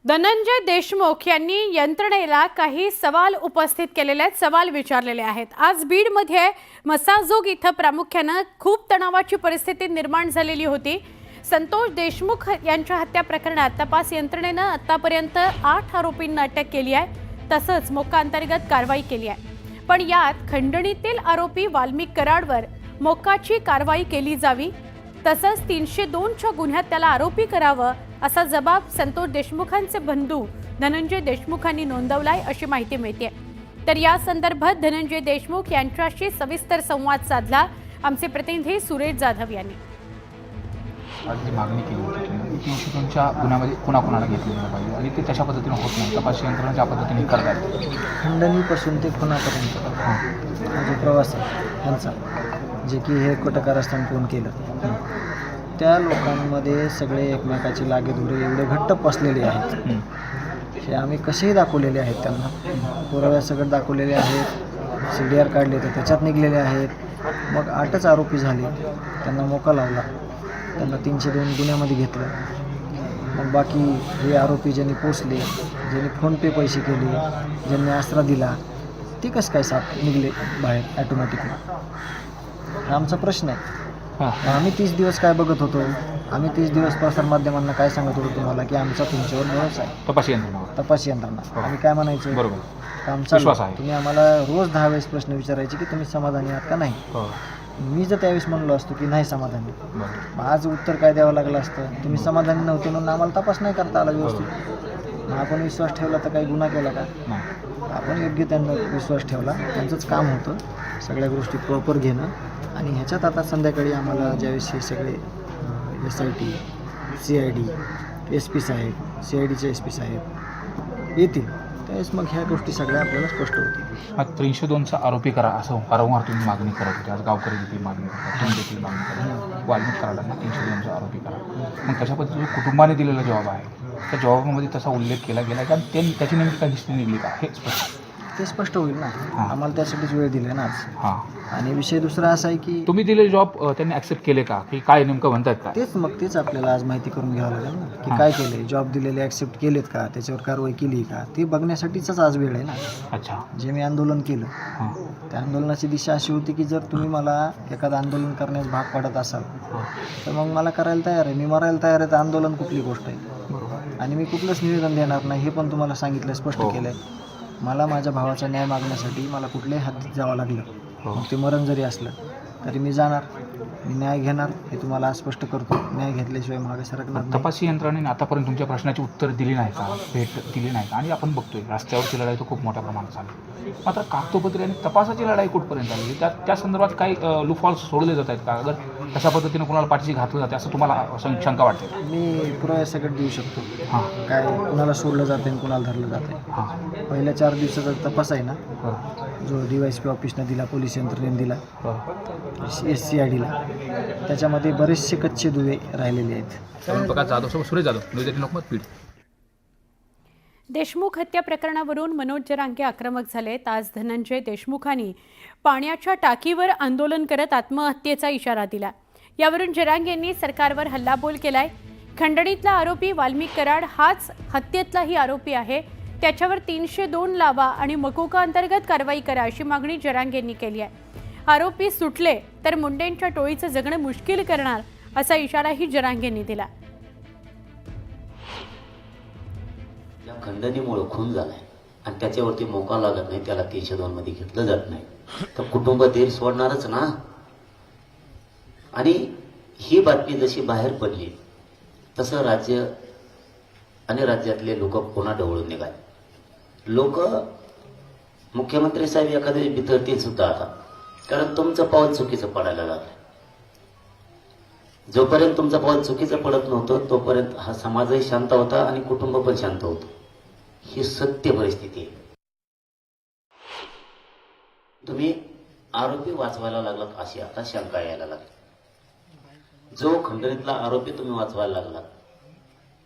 धनंजय देशमुख यांनी यंत्रणेला काही सवाल उपस्थित केलेले आहेत, सवाल विचारलेले आहेत। आज बीडमध्ये मसाजोग इथं प्रामुख्याने खूप तणावाची परिस्थिती निर्माण झालेली होती। संतोष देशमुख यांच्या हत्या प्रकरणात तपास यंत्रणेने आतापर्यंत 8 आरोपींना अटक केली आहे, तसंच मोक्का अंतर्गत कारवाई केली आहे। पण यात खंडणीतील आरोपी वाल्मिक कराडवर मोक्काची कारवाई केली जावी, तसंच 302 च्या गुन्ह्यात त्याला आरोपी करावं असा जबाब संतोष देशमुखांचे बंधू धनंजय देशमुखांनी नोंदवलाय अशी माहिती मिळते। तर या संदर्भात धनंजय देशमुख यांच्याशी सविस्तर संवाद साधला आमचे प्रतिनिधी सुरेश जाधव यांनी। आज जी मागणी केली होती 302च्या गुन्ह्यामध्ये कोणाकोणाला घेतलेलं पाहिजे आणि ते तशा पद्धतीने होत नाही, तपास यंत्रणा ज्या पद्धतीने करतात खंडणीपासून ते खुनापर्यंत हा जो प्रवास आहे त्यांचा, जे की हे कोटकारस्थान कोण केलं, त्या लोकांमध्ये सगळे एकमेकाचे लागेदुरे एवढे घट्ट पसलेले आहेत। हे आम्ही कसेही दाखवलेले आहेत, त्यांना पुराव्यासकट दाखवलेले आहेत, CDR काढले तर त्याच्यात निघलेले आहेत। मग 8च आरोपी झाले, त्यांना मोका लावला, त्यांना 302 गुन्ह्यामध्ये घेतलं। मग बाकी हे आरोपी ज्यांनी पोचले, ज्यांनी फोनपे पैसे केले, ज्यांनी आसरा दिला, ते कसं काय साप निघले बाहेर ॲटोमॅटिकली, हा आमचा प्रश्न आहे। आम्ही 30 दिवस काय बघत होतो, आम्ही 30 दिवस प्रसारमाध्यमांना काय सांगत होतो तुम्हाला की आमचा तुमच्यावर भरोसा आहे, तपास यंत्रणा आम्ही काय म्हणायचं, बरोबर आमचा विश्वास आहे। तुम्ही आम्हाला रोज 10 वेळेस प्रश्न विचारायचे की तुम्ही समाधानी आहात का नाही। मी जर त्यावेळेस म्हणलो असतो की नाही समाधानी, मग आज उत्तर काय द्यावं लागलं असतं, तुम्ही समाधानी नव्हते म्हणून आम्हाला तपास नाही करता आला व्यवस्थित। मग आपण विश्वास ठेवला तर काही गुन्हा केला का, आपण योग्य त्यांना विश्वास ठेवला, त्यांचंच काम होतं सगळ्या गोष्टी प्रॉपर घेणं। आणि ह्याच्यात आता संध्याकाळी आम्हाला ज्यावेळेस हे सगळे SIT, CID, SP साहेब, CIDचे SP साहेब येतील त्यावेळेस मग ह्या गोष्टी सगळ्या आपल्याला स्पष्ट होतील। हा 302चा आरोपी करा असं वारंवार तुम्ही मागणी करत होते, आज गावकरी देखील मागणी करतात, तुम्ही देखील मागणी करा वाल्मिक कराडांना 302चा आरोपी करा। मग तशा पद्धतीने कुटुंबाने दिलेला जबाब आहे, त्या जबाबामध्ये तसा उल्लेख केला गेला का, त्याची नेमकी काही हिस्ट्री निघली का, हे स्पष्ट ते स्पष्ट होईल ना, आम्हाला त्यासाठीच वेळ दिला ना आज। आणि विषय दुसरा असा आहे की तुम्ही दिलेले जॉब त्यांनी ॲक्सेप्ट केले का, की काय नेमकं म्हणतात का, तेच आपल्याला आज माहिती करून घ्यावं लागेल ना की काय केलंय, जॉब दिलेले ॲक्सेप्ट केलेत का, त्याच्यावर कारवाई केली का, ते बघण्यासाठीच आज वेळ आहे ना। अच्छा, जे मी आंदोलन केलं त्या आंदोलनाची दिशा अशी होती की जर तुम्ही मला एखादं आंदोलन करण्यास भाग पाडत असाल तर मग मला करायला तयार आहे, मी मरायला तयार आहे, तर आंदोलन कुठली गोष्ट आहे। आणि मी कुठलंच निवेदन देणार नाही हे पण तुम्हाला सांगितलं, स्पष्ट केलं आहे। मला माझ्या भावाचा न्याय मागण्यासाठी मला कुठल्याही हद्दीत जावं लागलं, मग ते मरण जरी असलं तरी मी जाणार, मी न्याय घेणार, हे तुम्हाला स्पष्ट करतो। न्याय घेतल्याशिवाय मागे सरकणार नाही। तपासी यंत्रणेने आतापर्यंत तुमच्या प्रश्नाची उत्तर दिली नाही का, भेट दिली नाही का, आणि आपण बघतोय रस्त्यावरची लढाई तर खूप मोठ्या प्रमाणात झाली, मात्र कागदोपत्री आणि तपासाची लढाई कुठपर्यंत आली, त्या संदर्भात काही लूफॉल्स सोडले जात आहेत का, अगर तशा पद्धतीने कोणाला पाठीशी घातलं जाते असं तुम्हाला शंका वाटते? मी पुराव्यासकट देऊ शकतो काय कुणाला सोडलं जाते आणि कुणाला धरलं जाते। पहिल्या 4 दिवसाचा तपास आहे ना, जो DYSP ऑफिसनं दिला, पोलीस यंत्रणेने दिला, CIDला, त्याच्यामध्ये बरेचसे कच्चे दुवे राहिलेले आहेत। सुरेश जाधव, देशमुख हत्या प्रकरणावरून मनोज जरांगे आक्रमक झालेत। आज धनंजय देशमुखांनी पाण्याच्या टाकीवर आंदोलन करत आत्महत्येचा इशारा दिला। यावरून जरांगेंनी सरकारवर हल्लाबोल केलाय। खंडणीतला आरोपी वाल्मिक कराड हाच हत्येतलाही आरोपी आहे, त्याच्यावर 302 लावा आणि मकोका अंतर्गत कारवाई करा अशी मागणी जरांगेंनी केली आहे। आरोपी सुटले तर मुंडेंच्या टोळीचं जगणं मुश्किल करणार असा इशाराही जरांगेंनी दिला। या खंडणीमुळे खून झालाय आणि त्याच्यावरती मोका लागत नाही, त्याला 302 मध्ये घेतलं जात नाही, तर कुटुंब धीर सोडणारच ना। आणि ही बातमी जशी बाहेर पडली तसं राज्य आणि राज्यातले लोक पुन्हा डवळून निघाले। लोक मुख्यमंत्री साहेब एखाद्या बिथरतील सुद्धा आता, कारण तुमचं पाऊल चुकीचं पडायला लागलं। जोपर्यंत तुमचं पाऊल चुकीचं पडत नव्हतं तोपर्यंत हा समाजही शांत होता आणि कुटुंब पण शांत होतं, ही सत्य परिस्थिती आहे। तुम्ही आरोपी वाचवायला लागलात अशी आता शंका यायला लागली। जो खंडणीतला आरोपी तुम्ही वाचवायला लागलात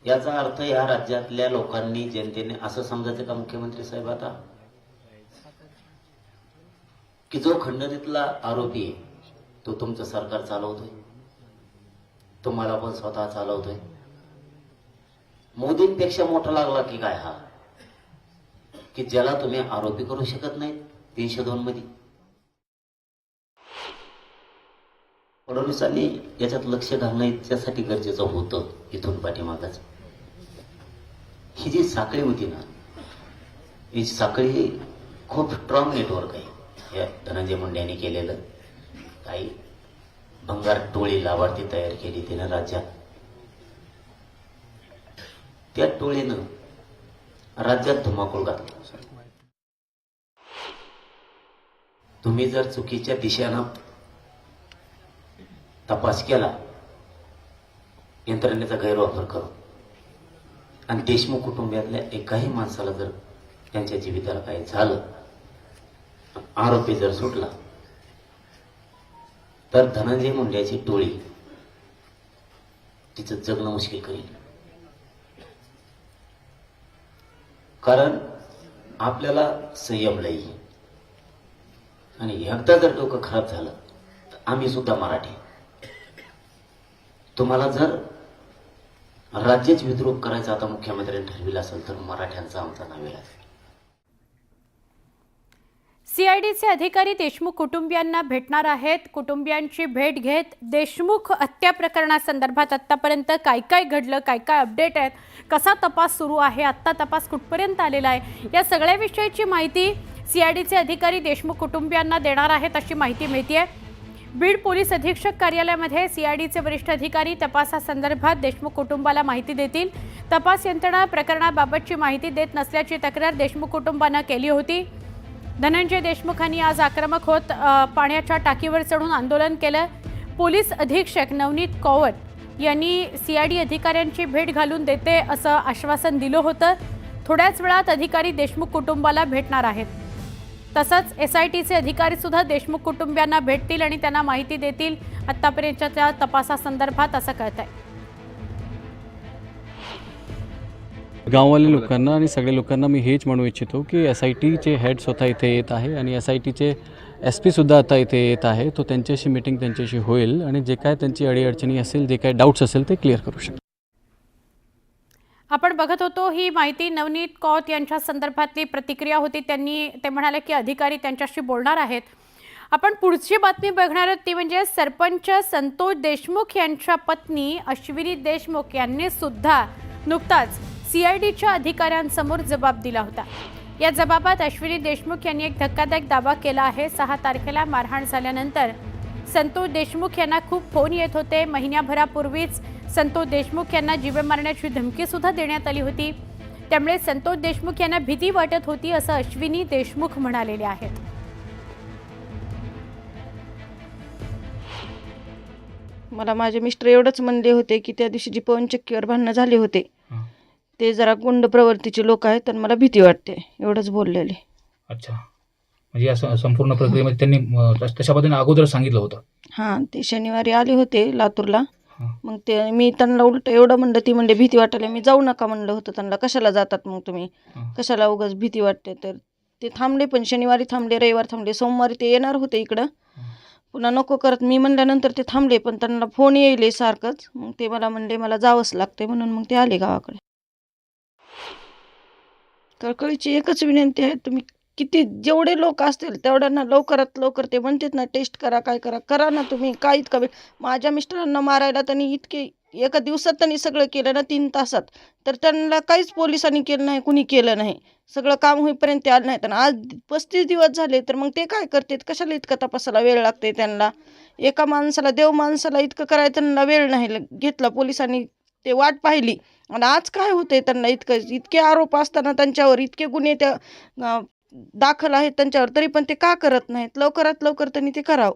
याचा अर्थ या राज्यातल्या लोकांनी, जनतेने असं समजायचं का मुख्यमंत्री साहेब आता की जो खंडणीतला आरोपी आहे तो तुमचं सरकार चालवतोय, तुम्हाला पण स्वतः चालवतोय। मोदींपेक्षा मोठा लागला की काय हा, की ज्याला तुम्ही आरोपी करू शकत नाही 302 मध्ये. फडणवीसांनी याच्यात लक्ष घालणं याच्यासाठी गरजेचं होतं इथून पाठीमागच. ही जी साखळी होती ना, ही साखळी खूप स्ट्रॉंग नेटवर्क आहे या धनंजय मुंडे यांनी केलेलं. काही भंगार टोळी लाभार्थी तयार केली त्यानं राज्यात. त्या टोळीनं राज्यात धुमाकूळ घातला. तुम्ही जर चुकीच्या दिशेनं तपास केला, यंत्रणेचा गैरवापर करून, आणि देशमुख कुटुंबातल्या एकाही माणसाला जर त्यांच्या जीविताला काही झालं, आरोपी जर सुटला, तर धनंजय मुंड्याची टोळी तिचं जगणं मुश्किल करेल. कारण आपल्याला संयम लई, आणि एकदा जर डोकं खराब झालं तर आम्ही सुद्धा मराठी. तुम्हाला जर राज्याच विद्रूप करायचा आता मुख्यमंत्र्यांनी ठरविलं असेल तर मराठ्यांचा आमचा नावेल आहे. सीआयडीचे अधिकारी देशमुख कुटुंबियांना भेटणार आहेत. कुटुंबियांची भेट घेत देशमुख हत्या प्रकरणासंदर्भात आत्तापर्यंत काय काय घडलं, काय काय अपडेट आहेत, कसा तपास सुरू आहे, आत्ता तपास कुठपर्यंत आलेला आहे, या सगळ्याविषयीची माहिती सीआयडीचे अधिकारी देशमुख कुटुंबियांना देणार आहेत अशी माहिती मिळते. बीड पोलीस अधीक्षक कार्यालयामध्ये सीआयडीचे वरिष्ठ अधिकारी तपासासंदर्भात देशमुख कुटुंबाला माहिती देतील. तपास यंत्रणा प्रकरणाबाबतची माहिती देत नसल्याची तक्रार देशमुख कुटुंबानं केली होती. धनंजय देशमुखांनी आज आक्रमक होत पाण्याच्या टाकीवर चढून आंदोलन केलं. पोलीस अधीक्षक नवनीत कौर यांनी सीआयडी अधिकाऱ्यांची भेट घालून देते असं आश्वासन दिलं होतं. थोड्याच वेळात अधिकारी देशमुख कुटुंबाला भेटणार आहेत. तसंच एसआयटीचे अधिकारी सुद्धा देशमुख कुटुंबियांना भेटतील आणि त्यांना माहिती देतील आत्तापर्यंतच्या तपासासंदर्भात असं कळतंय. गाववाले लोकांना आणि सगळ्या लोकांना मी हेच म्हणू इच्छितो की SITचे हेड स्वतः इथे येत आहे आणि SITचे SP सुद्धा आता इथे येत आहे. तो त्यांच्याशी मीटिंग त्यांच्याशी होईल आणि जे काय त्यांची अडीअडचणी असेल, जे काय डाऊट्स असेल ते क्लिअर करू शकतो. आपण बघत होतो ही माहिती नवनीत कौर यांच्या संदर्भातली प्रतिक्रिया होती. ते म्हणाले की अधिकारी त्यांच्याशी बोलणार आहेत. आपण पुढची बातमी बघणार आहोत ती म्हणजे सरपंच संतोष देशमुख यांच्या पत्नी अश्विनी देशमुख यांनी सुद्धा नुकताच सीआयडीच्या अधिकाऱ्यांसमोर जबाब दिला होता. या जबाबात अश्विनी देशमुख यांनी एक धक्कादायक दावा केला आहे. 6 तारखेला मारहाण झाल्यानंतर संतोष देशमुख यांना खूप फोन येत होते. महिन्याभरापूर्वीच संतोष देशमुख यांना जीवे मारण्याची धमकी सुद्धा देण्यात आली होती. त्यामुळे संतोष देशमुख यांना भीती वाटत होती असं अश्विनी देशमुख म्हणालेले आहेत. मला माझे मिस्टर एवढंच म्हणले होते की त्या दिवशी जी पवनचक्कीवर भांडणं झाले होते ते जरा गुंड प्रवृत्तीचे लोक आहेत आणि मला भीती वाटते, एवढंच बोललेले. अच्छा, म्हणजे या संपूर्ण प्रक्रियेमध्ये त्यांनी तशा पद्धतीने अगोदर सांगितलं होतं. हां, ते शनिवारी आले होते लातूरला. मग ते मी त्यांना उलट एवढं म्हणलं, ती म्हणले भीती वाटायला. मी जाऊ नका म्हणलं होतं त्यांना. कशाला जातात मग तुम्ही, कशाला उगाच भीती वाटते. तर ते थांबले, पण शनिवारी थांबले, रविवार थांबले, सोमवारी ते येणार होते इकडं. पुन्हा नको करत मी म्हणल्यानंतर ते थांबले, पण त्यांना फोन येईल सारखंच. मग ते मला म्हणले मला जावंच लागते, म्हणून मग ते आले गावाकडे. कळकळीची एकच विनंती आहे, तुम्ही किती जेवढे लोक असतील तेवढ्यांना लवकरात लवकर ते म्हणतात ना टेस्ट करा, काय करा, करा ना तुम्ही. काय इतका वेळ माझ्या मिस्टरांना मारायला त्यांनी इतके एका दिवसात त्यांनी सगळं केलं ना, 3 तासात. तर त्यांना काहीच पोलिसांनी केलं नाही, कुणी केलं नाही. सगळं काम होईपर्यंत ते आलं नाही. तर आज 35 दिवस झाले, तर मग ते काय करतात, कशाला इतका तपासाला वेळ लागते त्यांना. एका माणसाला, देव माणसाला इतकं करायला त्यांना वेळ नाही घेतला. पोलिसांनी ते वाट पाहिली आणि आज काय होते त्यांना इतके आरोप असताना त्यांच्यावर इतके गुन्हे त्या दाखल आहेत त्यांच्यावर, तरी पण ते का करत नाहीत. लवकरात लवकर त्यांनी ते करावं.